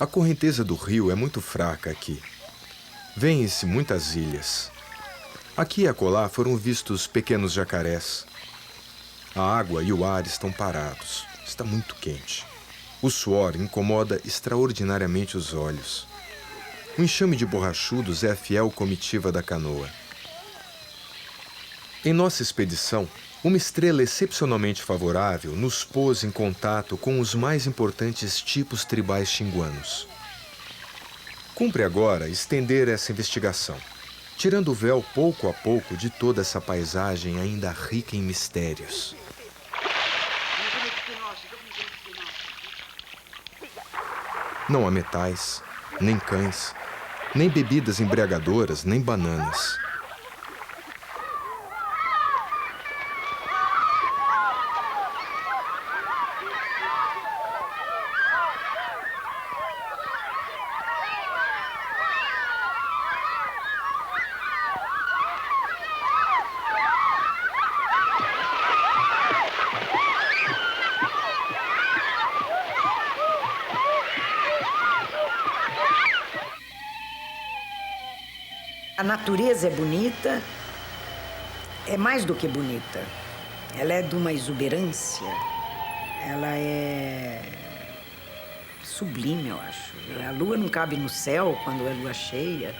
A correnteza do rio é muito fraca aqui. Vêem-se muitas ilhas. Aqui e acolá foram vistos pequenos jacarés. A água e o ar estão parados. Está muito quente. O suor incomoda extraordinariamente os olhos. O enxame de borrachudos é a fiel comitiva da canoa. Em nossa expedição, uma estrela excepcionalmente favorável nos pôs em contato com os mais importantes tipos tribais xinguanos. Cumpre agora estender essa investigação, tirando o véu pouco a pouco de toda essa paisagem ainda rica em mistérios. Não há metais, nem cães, nem bebidas embriagadoras, nem bananas. A natureza é bonita, é mais do que bonita. Ela é de uma exuberância, ela é sublime, eu acho. A lua não cabe no céu quando é lua cheia.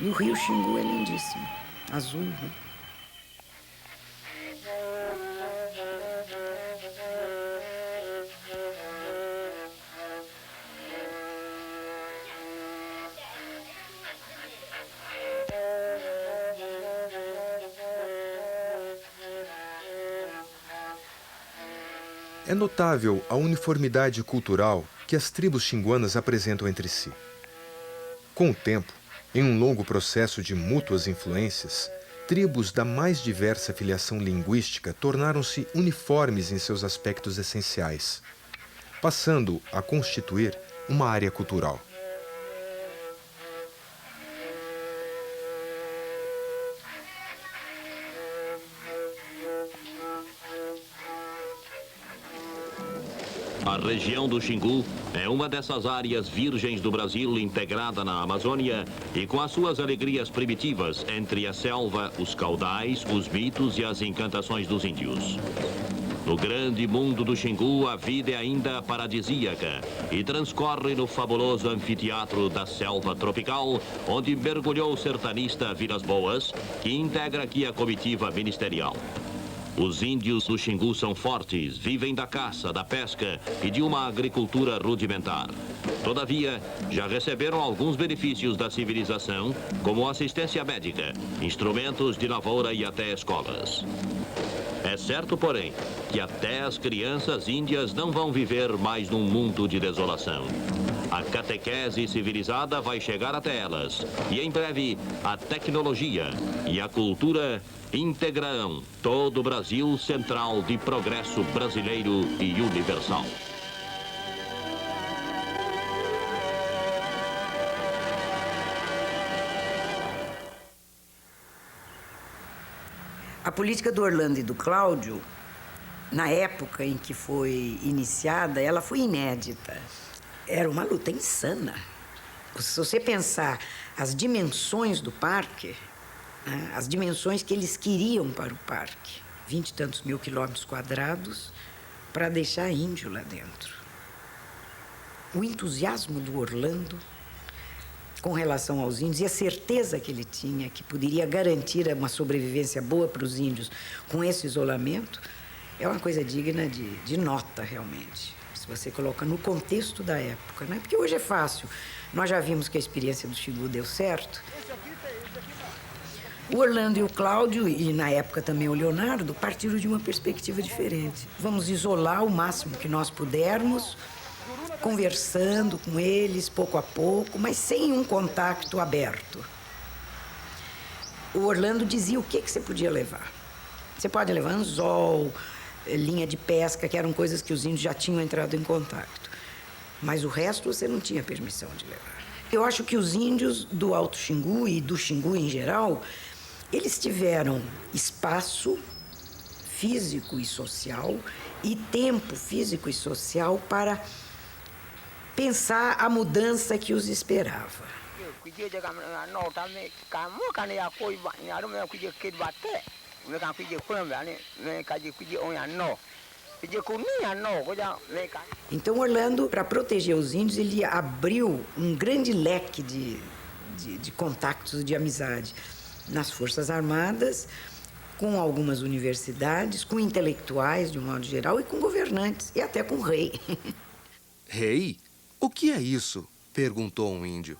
E o rio Xingu é lindíssimo, azul, né? É notável a uniformidade cultural que as tribos xinguanas apresentam entre si. Com o tempo, em um longo processo de mútuas influências, tribos da mais diversa filiação linguística tornaram-se uniformes em seus aspectos essenciais, passando a constituir uma área cultural. A região do Xingu é uma dessas áreas virgens do Brasil integrada na Amazônia e com as suas alegrias primitivas entre a selva, os caudais, os mitos e as encantações dos índios. No grande mundo do Xingu, a vida é ainda paradisíaca e transcorre no fabuloso anfiteatro da selva tropical, onde mergulhou o sertanista Vilas Boas, que integra aqui a comitiva ministerial. Os índios do Xingu são fortes, vivem da caça, da pesca e de uma agricultura rudimentar. Todavia, já receberam alguns benefícios da civilização, como assistência médica, instrumentos de lavoura e até escolas. É certo, porém, que até as crianças índias não vão viver mais num mundo de desolação. A catequese civilizada vai chegar até elas e, em breve, a tecnologia e a cultura integrarão todo o Brasil central de progresso brasileiro e universal. A política do Orlando e do Cláudio, na época em que foi iniciada, ela foi inédita. Era uma luta insana. Se você pensar as dimensões do parque, né, as dimensões que eles queriam para o parque, 20 e tantos mil quilômetros quadrados, para deixar índio lá dentro. O entusiasmo do Orlando com relação aos índios e a certeza que ele tinha que poderia garantir uma sobrevivência boa para os índios com esse isolamento, é uma coisa digna de nota, realmente. Se você coloca no contexto da época, né? Porque hoje é fácil. Nós já vimos que a experiência do Xingu deu certo. O Orlando e o Cláudio, e na época também o Leonardo, partiram de uma perspectiva diferente. Vamos isolar o máximo que nós pudermos, conversando com eles pouco a pouco, mas sem um contato aberto. O Orlando dizia o que você podia levar. Você pode levar anzol, linha de pesca, que eram coisas que os índios já tinham entrado em contato. Mas o resto você não tinha permissão de levar. Eu acho que os índios do Alto Xingu e do Xingu em geral, eles tiveram espaço físico e social e tempo físico e social para pensar a mudança que os esperava. Então, Orlando, para proteger os índios, ele abriu um grande leque de contatos, de amizade nas Forças Armadas, com algumas universidades, com intelectuais, de um modo geral, e com governantes, e até com o rei. Rei? O que é isso? Perguntou um índio.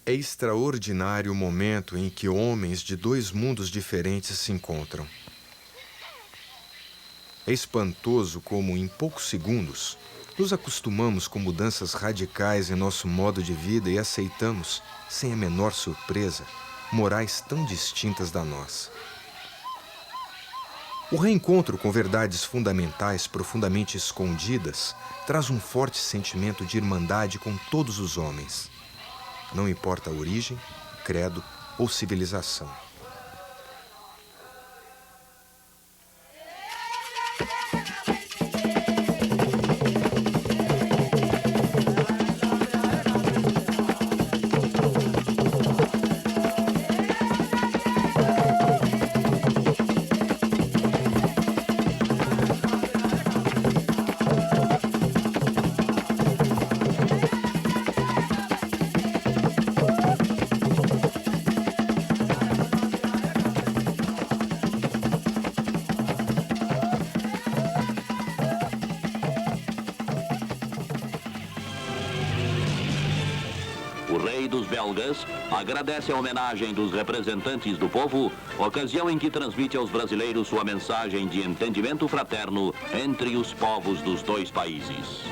É extraordinário o momento em que homens de dois mundos diferentes se encontram. É espantoso como, em poucos segundos, nos acostumamos com mudanças radicais em nosso modo de vida e aceitamos, sem a menor surpresa, morais tão distintas da nossa. O reencontro com verdades fundamentais profundamente escondidas traz um forte sentimento de irmandade com todos os homens. Não importa a origem, credo ou civilização. O rei dos belgas agradece a homenagem dos representantes do povo, ocasião em que transmite aos brasileiros sua mensagem de entendimento fraterno entre os povos dos dois países.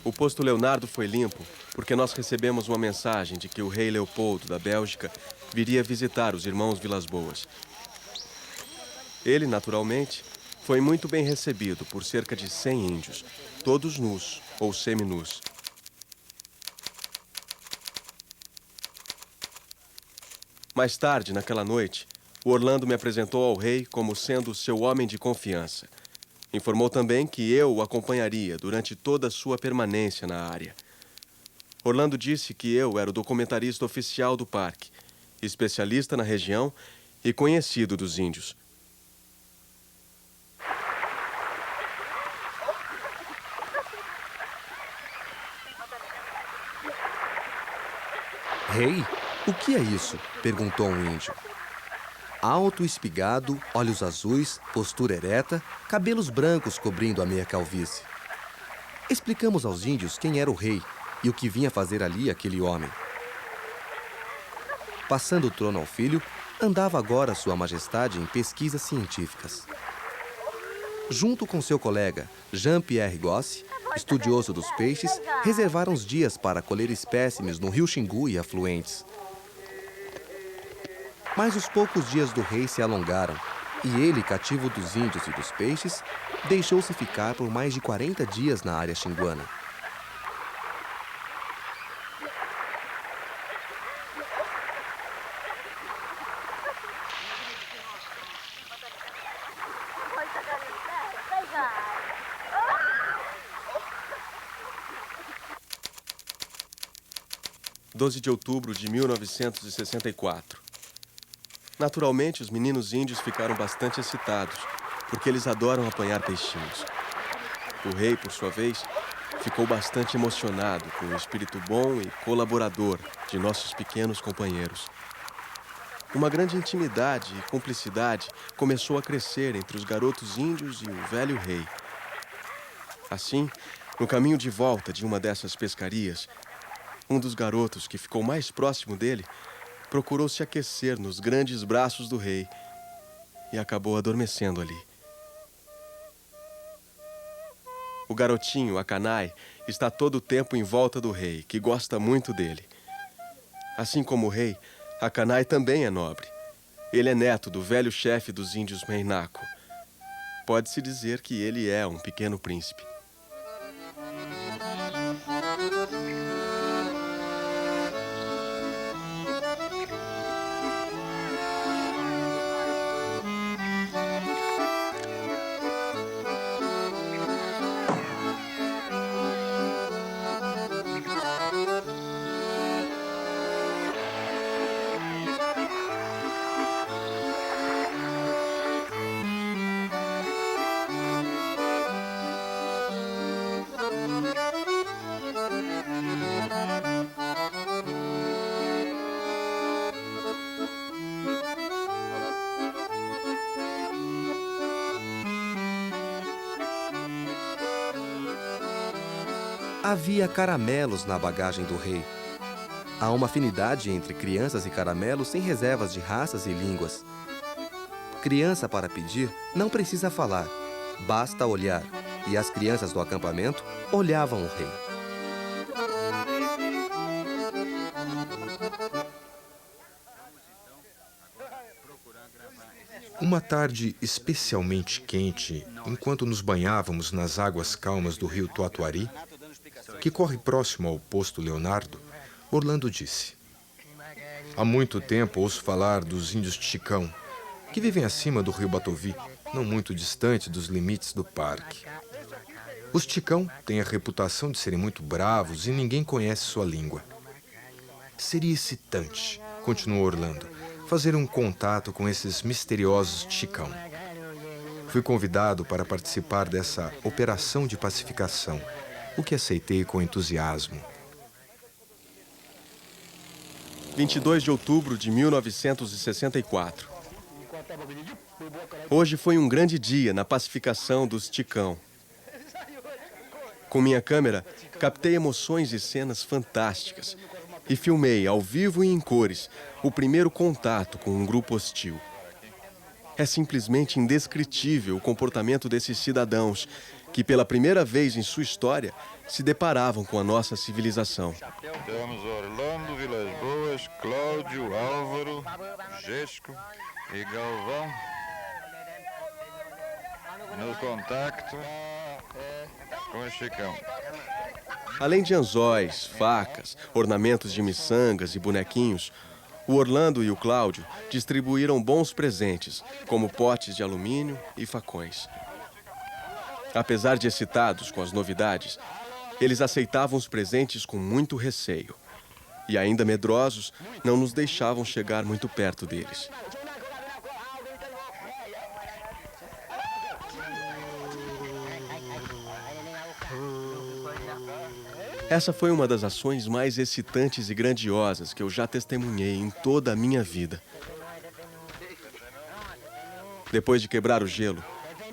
O posto Leonardo foi limpo porque nós recebemos uma mensagem de que o rei Leopoldo, da Bélgica, viria visitar os irmãos Vilas Boas. Ele, naturalmente, foi muito bem recebido por cerca de 100 índios, todos nus ou seminus. Mais tarde, naquela noite, o Orlando me apresentou ao rei como sendo seu homem de confiança. Informou também que eu o acompanharia durante toda a sua permanência na área. Orlando disse que eu era o documentarista oficial do parque, especialista na região e conhecido dos índios. Rei, o que é isso? Perguntou um índio. Alto, espigado, olhos azuis, postura ereta, cabelos brancos cobrindo a meia calvície. Explicamos aos índios quem era o rei e o que vinha fazer ali aquele homem. Passando o trono ao filho, andava agora Sua Majestade em pesquisas científicas. Junto com seu colega Jean-Pierre Gossi, estudioso dos peixes, reservaram os dias para colher espécimes no rio Xingu e afluentes. Mas os poucos dias do rei se alongaram, e ele, cativo dos índios e dos peixes, deixou-se ficar por mais de 40 dias na área xinguana. 12 de outubro de 1964. Naturalmente, os meninos índios ficaram bastante excitados, porque eles adoram apanhar peixinhos. O rei, por sua vez, ficou bastante emocionado com o espírito bom e colaborador de nossos pequenos companheiros. Uma grande intimidade e cumplicidade começou a crescer entre os garotos índios e o velho rei. Assim, no caminho de volta de uma dessas pescarias, um dos garotos que ficou mais próximo dele procurou se aquecer nos grandes braços do rei e acabou adormecendo ali. O garotinho, Akanai, está todo o tempo em volta do rei, que gosta muito dele. Assim como o rei, Akanai também é nobre. Ele é neto do velho chefe dos índios Meinaco. Pode-se dizer que ele é um pequeno príncipe. Havia caramelos na bagagem do rei. Há uma afinidade entre crianças e caramelos sem reservas de raças e línguas. Criança para pedir não precisa falar, basta olhar. E as crianças do acampamento olhavam o rei. Uma tarde especialmente quente, enquanto nos banhávamos nas águas calmas do rio Toatuari, que corre próximo ao posto Leonardo, Orlando disse: há muito tempo ouço falar dos índios Chicão, que vivem acima do rio Batovi, não muito distante dos limites do parque. Os Chicão têm a reputação de serem muito bravos e ninguém conhece sua língua. Seria excitante, continuou Orlando, fazer um contato com esses misteriosos Chicão. Fui convidado para participar dessa operação de pacificação, o que aceitei com entusiasmo. 22 de outubro de 1964. Hoje foi um grande dia na pacificação dos Chicão. Com minha câmera, captei emoções e cenas fantásticas e filmei, ao vivo e em cores, o primeiro contato com um grupo hostil. É simplesmente indescritível o comportamento desses cidadãos que, pela primeira vez em sua história, se deparavam com a nossa civilização. Temos Orlando, Vilas Boas, Cláudio, Álvaro, Gesco e Galvão no contacto com o Chicão. Além de anzóis, facas, ornamentos de miçangas e bonequinhos, o Orlando e o Cláudio distribuíram bons presentes, como potes de alumínio e facões. Apesar de excitados com as novidades, eles aceitavam os presentes com muito receio. E ainda medrosos, não nos deixavam chegar muito perto deles. Essa foi uma das ações mais excitantes e grandiosas que eu já testemunhei em toda a minha vida. Depois de quebrar o gelo,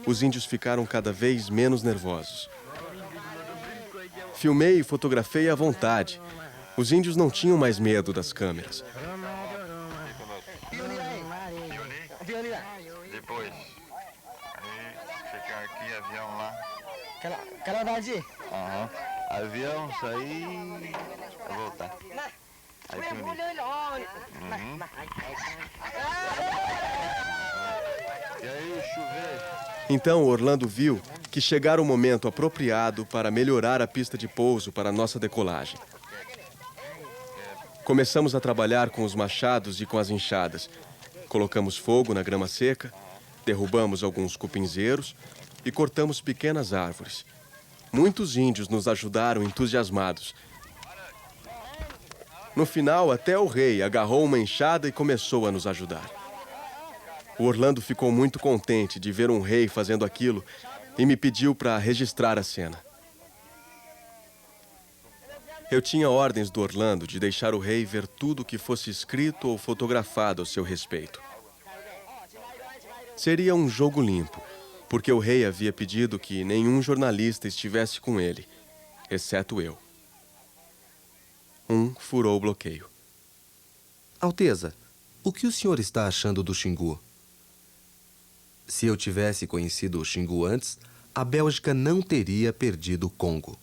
os índios ficaram cada vez menos nervosos. Filmei e fotografei à vontade. Os índios não tinham mais medo das câmeras. Depois, aí chegar aqui, avião lá. Aham. Avião, sair, vai voltar. Aí filme. E aí, chover. Então Orlando viu que chegara o momento apropriado para melhorar a pista de pouso para a nossa decolagem. Começamos a trabalhar com os machados e com as enxadas. Colocamos fogo na grama seca, derrubamos alguns cupinzeiros e cortamos pequenas árvores. Muitos índios nos ajudaram entusiasmados. No final, até o rei agarrou uma enxada e começou a nos ajudar. O Orlando ficou muito contente de ver um rei fazendo aquilo e me pediu para registrar a cena. Eu tinha ordens do Orlando de deixar o rei ver tudo o que fosse escrito ou fotografado ao seu respeito. Seria um jogo limpo, porque o rei havia pedido que nenhum jornalista estivesse com ele, exceto eu. Um furou o bloqueio. Alteza, o que o senhor está achando do Xingu? Se eu tivesse conhecido o Xingu antes, a Bélgica não teria perdido o Congo.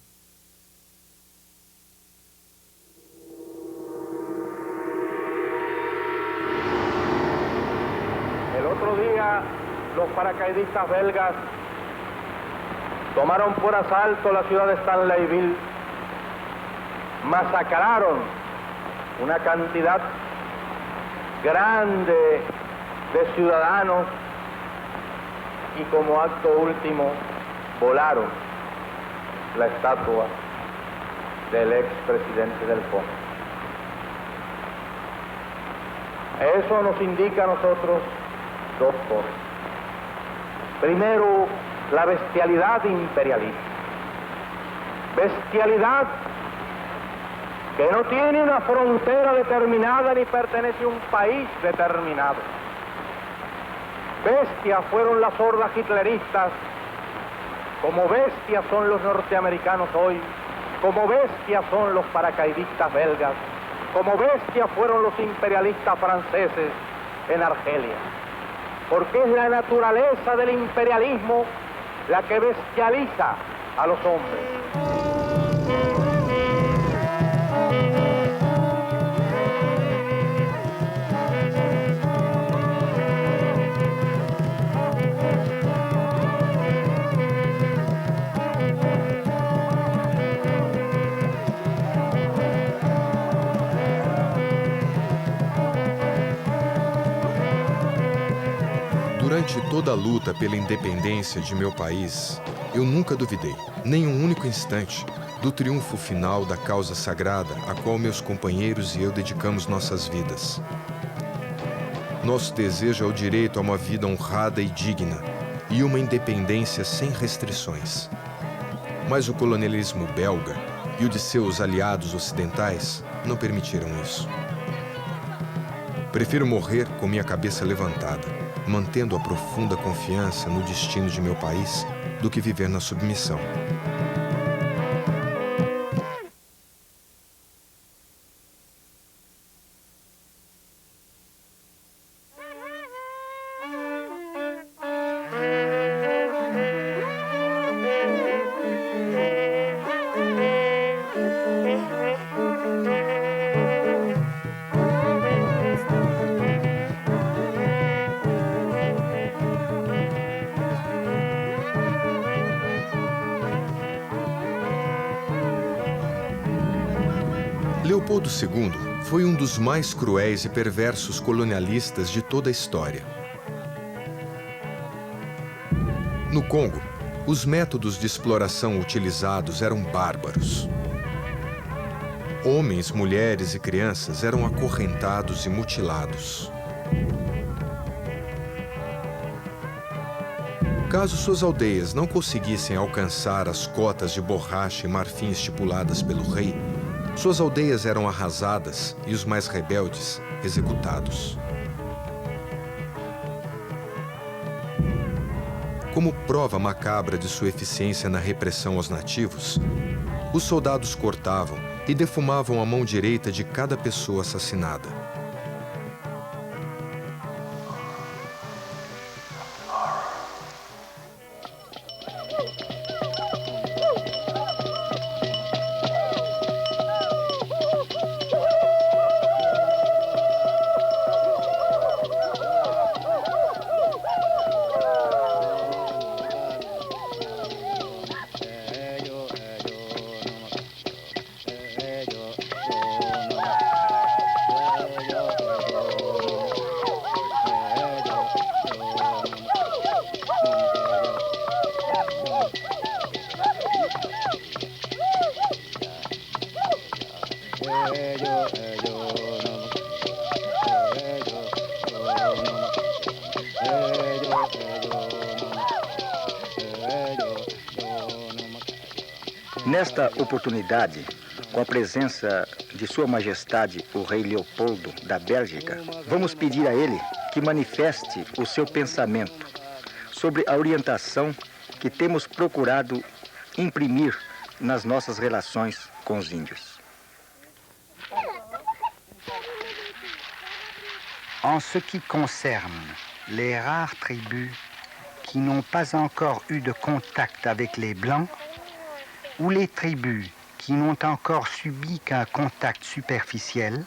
El otro día, los paracaidistas belgas tomaron por asalto la ciudad de Stanleyville, masacraron una cantidad grande de ciudadanos y como acto último volaron la estatua del expresidente del Congo. Eso nos indica a nosotros dos cosas. Primero, la bestialidad imperialista. Bestialidad que no tiene una frontera determinada ni pertenece a un país determinado. Bestias fueron las hordas hitleristas, como bestias son los norteamericanos hoy, como bestias son los paracaidistas belgas, como bestias fueron los imperialistas franceses en Argelia. Porque es la naturaleza del imperialismo la que bestializa a los hombres. Durante toda a luta pela independência de meu país, eu nunca duvidei, nem um único instante, do triunfo final da causa sagrada a qual meus companheiros e eu dedicamos nossas vidas. Nosso desejo é o direito a uma vida honrada e digna e uma independência sem restrições. Mas o colonialismo belga e o de seus aliados ocidentais não permitiram isso. Prefiro morrer com minha cabeça levantada, mantendo a profunda confiança no destino de meu país, do que viver na submissão. Leopoldo II foi um dos mais cruéis e perversos colonialistas de toda a história. No Congo, os métodos de exploração utilizados eram bárbaros. Homens, mulheres e crianças eram acorrentados e mutilados. Caso suas aldeias não conseguissem alcançar as cotas de borracha e marfim estipuladas pelo rei, suas aldeias eram arrasadas e os mais rebeldes executados. Como prova macabra de sua eficiência na repressão aos nativos, os soldados cortavam e defumavam a mão direita de cada pessoa assassinada. ellos Nesta oportunidade, com a presença de Sua Majestade o Rei Leopoldo da Bélgica, vamos pedir a ele que manifeste o seu pensamento sobre a orientação que temos procurado imprimir nas nossas relações com os índios. En ce qui concerne les rares tribus qui n'ont pas encore eu de contact avec les Blancs, ou les tribus qui n'ont encore subi qu'un contact superficiel,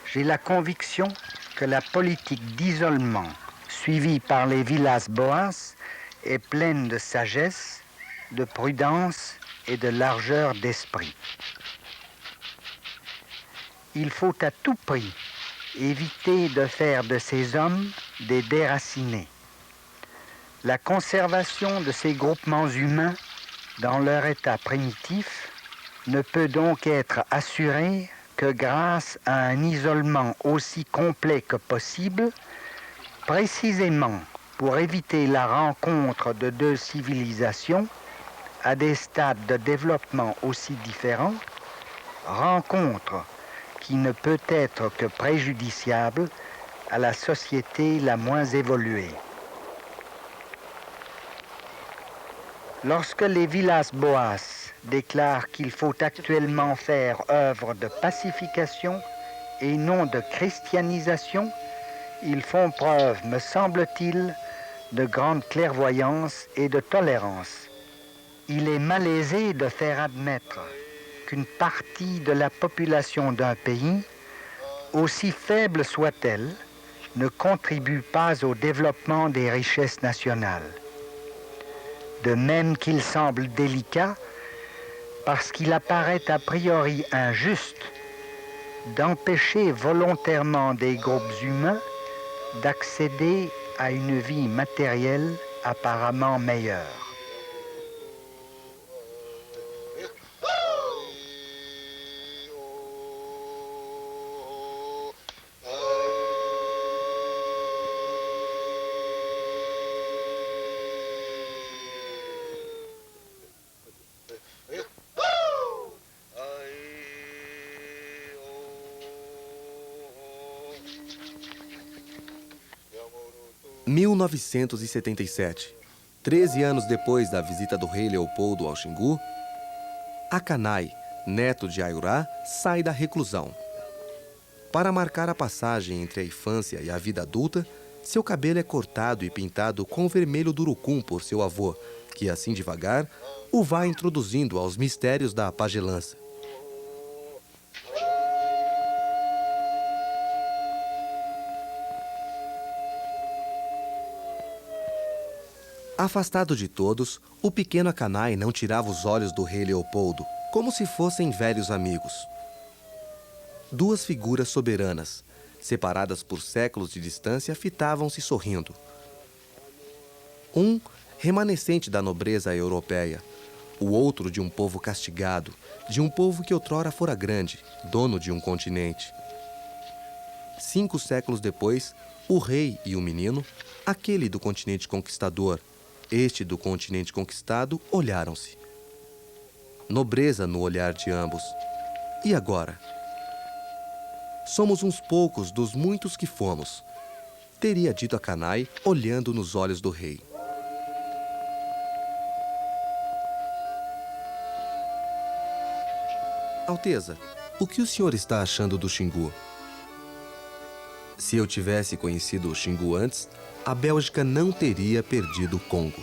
j'ai la conviction que la politique d'isolement suivie par les Villas-Boas est pleine de sagesse, de prudence et de largeur d'esprit. Il faut à tout prix éviter de faire de ces hommes des déracinés. La conservation de ces groupements humains dans leur état primitif ne peut donc être assurée que grâce à un isolement aussi complet que possible, précisément pour éviter la rencontre de deux civilisations à des stades de développement aussi différents, rencontre qui ne peut être que préjudiciable à la société la moins évoluée. Lorsque les Villas-Boas déclarent qu'il faut actuellement faire œuvre de pacification et non de christianisation, ils font preuve, me semble-t-il, de grande clairvoyance et de tolérance. Il est malaisé de faire admettre qu'une partie de la population d'un pays, aussi faible soit-elle, ne contribue pas au développement des richesses nationales. De même qu'il semble délicat, parce qu'il apparaît a priori injuste d'empêcher volontairement des groupes humains d'accéder à une vie matérielle apparemment meilleure. « 1977, 13 anos depois da visita do rei Leopoldo ao Xingu, Akanai, neto de Ayurá, sai da reclusão. Para marcar a passagem entre a infância e a vida adulta, seu cabelo é cortado e pintado com o vermelho do urucum por seu avô, que assim devagar o vai introduzindo aos mistérios da pagelança. Afastado de todos, o pequeno Akanai não tirava os olhos do rei Leopoldo, como se fossem velhos amigos. Duas figuras soberanas, separadas por séculos de distância, fitavam-se sorrindo. Um, remanescente da nobreza europeia, o outro de um povo castigado, de um povo que outrora fora grande, dono de um continente. 5 séculos depois, o rei e o menino, aquele do continente conquistador, este do continente conquistado, olharam-se. Nobreza no olhar de ambos. E agora? Somos uns poucos dos muitos que fomos, teria dito Akanai, olhando nos olhos do rei. Alteza, o que o senhor está achando do Xingu? Se eu tivesse conhecido o Xingu antes, a Bélgica não teria perdido o Congo.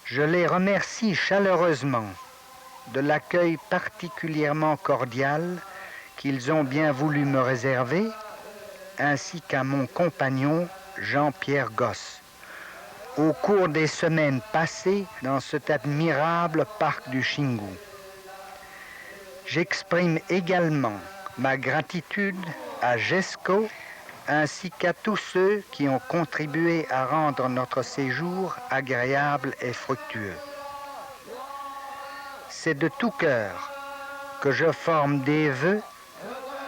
Je les remercie chaleureusement de l'accueil particulièrement cordial qu'ils ont bien voulu me réserver, ainsi qu'à mon compagnon Jean-Pierre Gosse, au cours des semaines passées dans cet admirable parc du Xingu. J'exprime également ma gratitude à Jesco ainsi qu'à tous ceux qui ont contribué à rendre notre séjour agréable et fructueux. C'est de tout cœur que je forme des vœux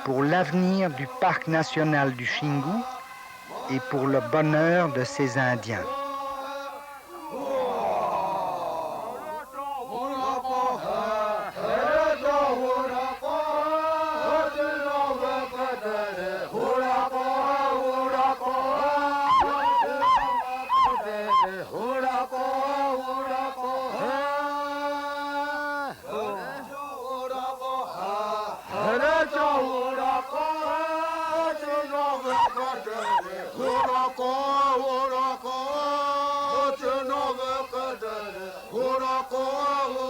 pour l'avenir du parc national du Xingu et pour le bonheur de ses Indiens. Hurako,